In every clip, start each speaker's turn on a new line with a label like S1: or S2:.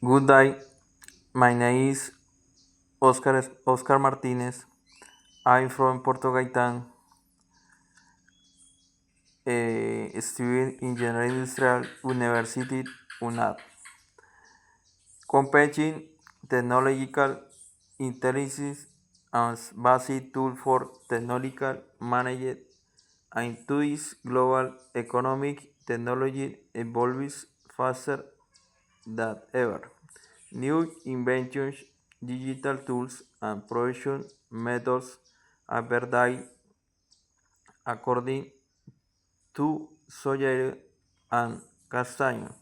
S1: Good day. My name is Oscar Martinez. I'm from Puerto Gaitán, student Engineering Industrial University UNAD. Competing technological intelligence as basic tool for technological management and today's global economic technology evolves faster than ever. New inventions, digital tools, and production methods are varied according to Sawyer and Castaño.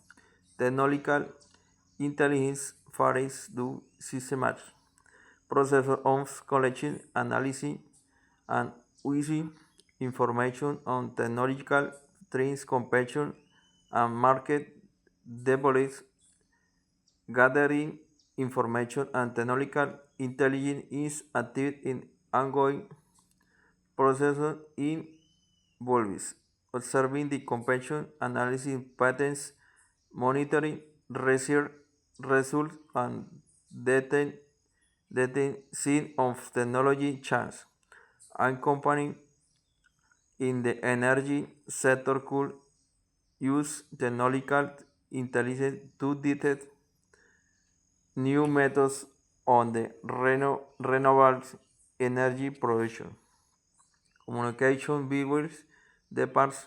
S1: Technological intelligence varies to systematic process of collection, analysis, and using information on technological trends, competition, and market developments. Gathering information and technological intelligence is active in ongoing processes involves observing the competition, analyzing patterns, monitoring research results, and detecting scene of technology change. And companies in the energy sector could use technological intelligence to detect new methods on the renewable energy production. Communication builders, the parts,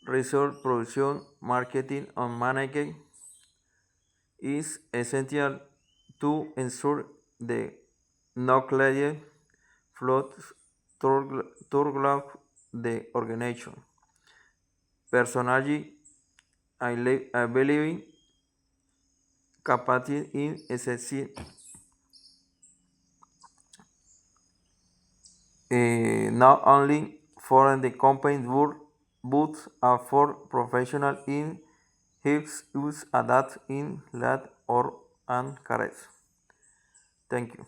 S1: research, production, marketing, and management is essential to ensure the nuclear float throughout the organization. Personally, I believe capacity in essential not only for the company world, but for professionals in helps us adapt in lab or and careers. Thank you.